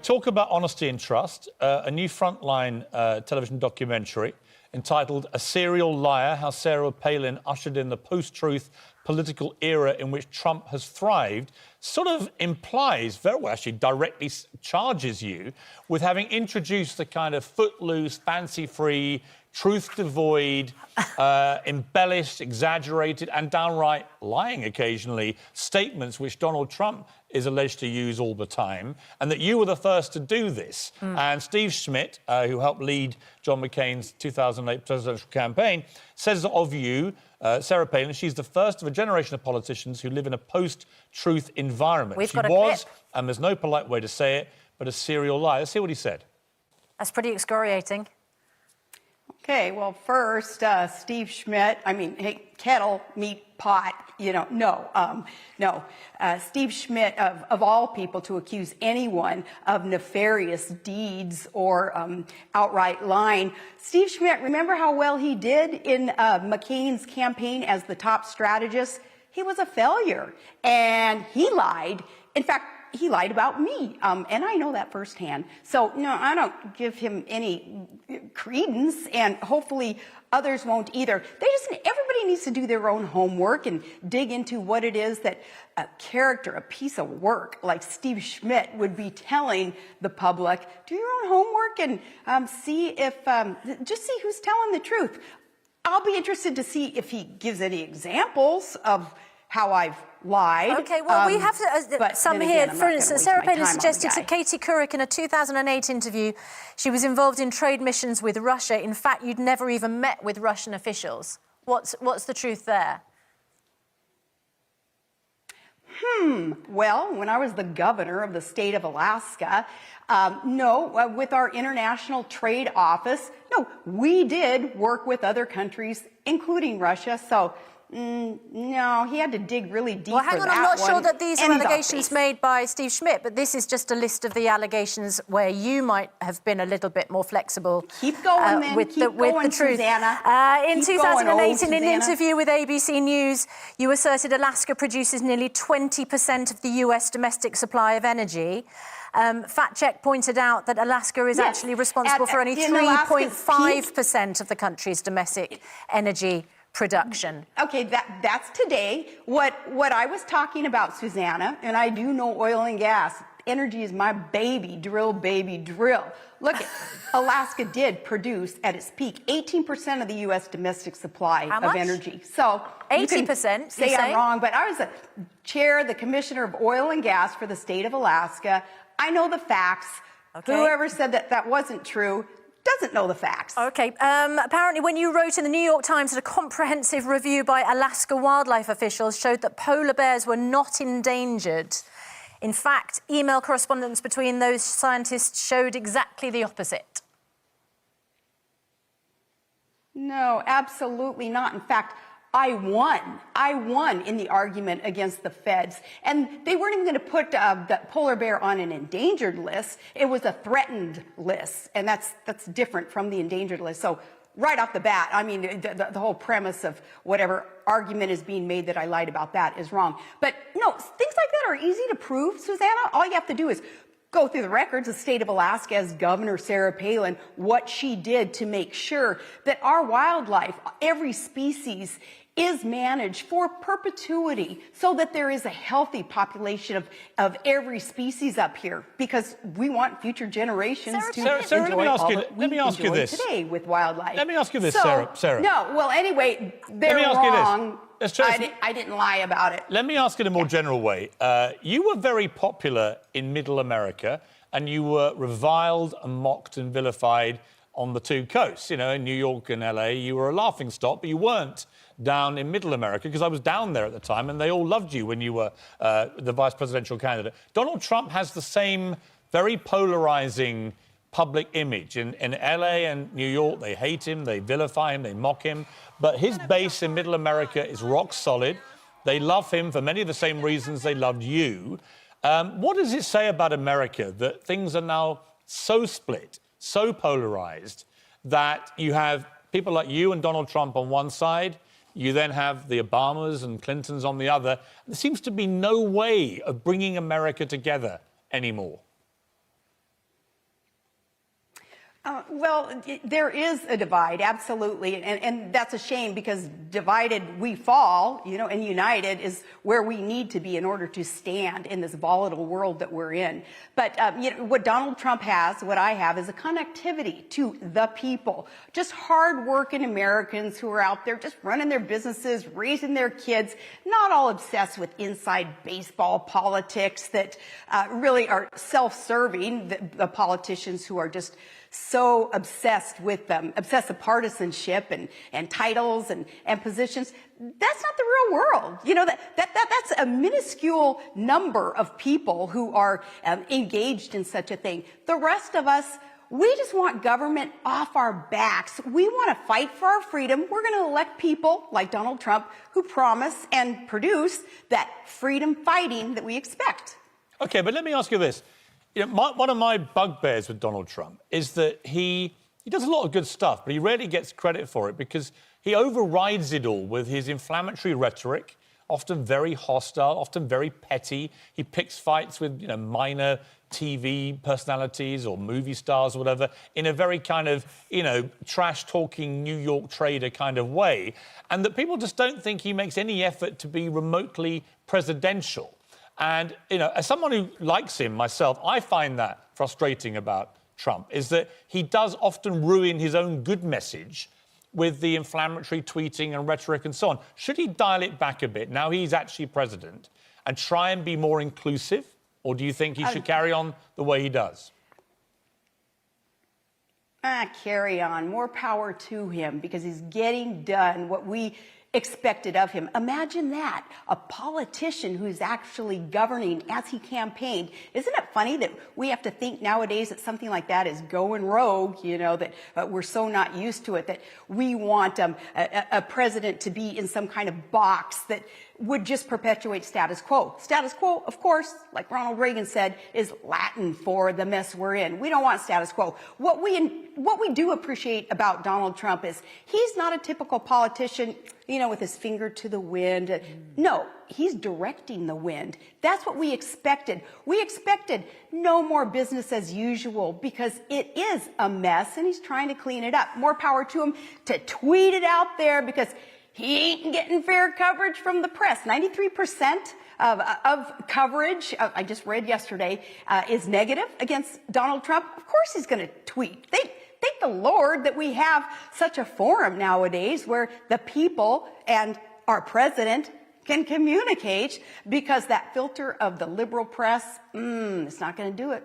talk about honesty and trust. A new Frontline television documentary entitled A Serial Liar, How Sarah Palin Ushered in the Post-Truth Political Era in Which Trump Has Thrived, sort of implies, very well, actually directly charges you with having introduced the kind of footloose, fancy-free, truth-devoid, embellished, exaggerated and downright lying occasionally statements which Donald Trump is alleged to use all the time, and that you were the first to do this. And Steve Schmidt, who helped lead John McCain's 2008 presidential campaign, says of you, Sarah Palin, she's the first of a generation of politicians who live in a post-truth environment. She was, and there's no polite way to say it, but a serial liar. Let's hear what he said. That's pretty excoriating. Okay, well, first, Steve Schmidt, hey, kettle, meat, pot, no. Steve Schmidt, of all people, to accuse anyone of nefarious deeds or outright lying. Steve Schmidt, remember how well he did in McCain's campaign as the top strategist? He was a failure, and he lied. In fact, he lied about me, and I know that firsthand. So, no, I don't give him any credence, and hopefully others won't either. Everybody needs to do their own homework and dig into what it is that a character, a piece of work like Steve Schmidt would be telling the public. Do your own homework and see if, just see who's telling the truth. I'll be interested to see if he gives any examples of how I've lied. OK, well, we have some here. For instance, Sarah Palin suggested to Katie Couric in a 2008 interview she was involved in trade missions with Russia. In fact, you'd never even met with Russian officials. What's the truth there? Well, when I was the governor of the state of Alaska, with our international trade office, no, we did work with other countries, including Russia, so no, he had to dig really deep. Well, hang on, I'm not sure that these are allegations made by Steve Schmidt, but this is just a list of the allegations where you might have been a little bit more flexible. Keep going, then. With Keep going, the truth. Susanna. In 2008, in an interview with ABC News, you asserted Alaska produces nearly 20% of the US domestic supply of energy. Fact Check pointed out that Alaska is actually responsible for only 3.5% of the country's domestic energy production. Okay, that's today. What I was talking about, Susanna, and I do know oil and gas. Energy is my baby, baby, drill. Look, Alaska did produce, at its peak, 18% of the U.S. domestic supply of energy. So 80%, say I'm wrong, but I was the commissioner of oil and gas for the state of Alaska. I know the facts. Okay. Whoever said that wasn't true doesn't know the facts. OK. Apparently, when you wrote in the New York Times that a comprehensive review by Alaska wildlife officials showed that polar bears were not endangered. In fact, email correspondence between those scientists showed exactly the opposite. No, absolutely not. In fact, I won in the argument against the feds. And they weren't even going to put the polar bear on an endangered list. It was a threatened list. And that's different from the endangered list. So right off the bat, the whole premise of whatever argument is being made that I lied about that is wrong. But no, things like that are easy to prove, Susanna. All you have to do is go through the records of the state of Alaska as Governor Sarah Palin, what she did to make sure that our wildlife, every species, is managed for perpetuity so that there is a healthy population of every species up here, because we want future generations to enjoy all that we enjoy today with wildlife. Let me ask you this, Sarah. No, well, anyway, they're wrong. I didn't lie about it. Let me ask it in a more general way. You were very popular in Middle America, and you were reviled and mocked and vilified on the two coasts. You know, in New York and LA, you were a laughingstock, but you weren't down in Middle America, because I was down there at the time, and they all loved you when you were the vice presidential candidate. Donald Trump has the same very polarizing public image. In LA and New York, they hate him, they vilify him, they mock him. But his base in Middle America is rock solid. They love him for many of the same reasons they loved you. What does it say about America that things are now so split, so polarized, that you have people like you and Donald Trump on one side, you then have the Obamas and Clintons on the other? There seems to be no way of bringing America together anymore. There is a divide, absolutely, and that's a shame because divided we fall, and united is where we need to be in order to stand in this volatile world that we're in. But what Donald Trump has, what I have, is a connectivity to the people, just hard-working Americans who are out there just running their businesses, raising their kids, not all obsessed with inside baseball politics that really are self-serving, the politicians who are just so obsessed with obsessive partisanship and titles and positions. That's not the real world. That's a minuscule number of people who are engaged in such a thing. The rest of us, we just want government off our backs. We want to fight for our freedom. We're going to elect people like Donald Trump who promise and produce that freedom fighting that we expect. Okay, but let me ask you this. One of my bugbears with Donald Trump is that he does a lot of good stuff, but he rarely gets credit for it because he overrides it all with his inflammatory rhetoric, often very hostile, often very petty. He picks fights with, minor TV personalities or movie stars or whatever in a very kind of, trash-talking New York trader kind of way. And that people just don't think he makes any effort to be remotely presidential. And, as someone who likes him myself, I find that frustrating about Trump, is that he does often ruin his own good message with the inflammatory tweeting and rhetoric and so on. Should he dial it back a bit now he's actually president and try and be more inclusive? Or do you think he should carry on the way he does? Carry on. More power to him because he's getting done what we expected of him. Imagine that, a politician who's actually governing as he campaigned. Isn't it funny that we have to think nowadays that something like that is going rogue, that we're so not used to it, that we want a president to be in some kind of box that would just perpetuate status quo. Status quo, of course, like Ronald Reagan said, is Latin for the mess we're in. We don't want status quo. What we do appreciate about Donald Trump is he's not a typical politician, with his finger to the wind. No, he's directing the wind. That's what we expected. We expected no more business as usual because it is a mess and he's trying to clean it up. More power to him to tweet it out there because he ain't getting fair coverage from the press. 93% of coverage, I just read yesterday, is negative against Donald Trump. Of course he's going to tweet. Thank the Lord that we have such a forum nowadays where the people and our president can communicate because that filter of the liberal press, it's not going to do it.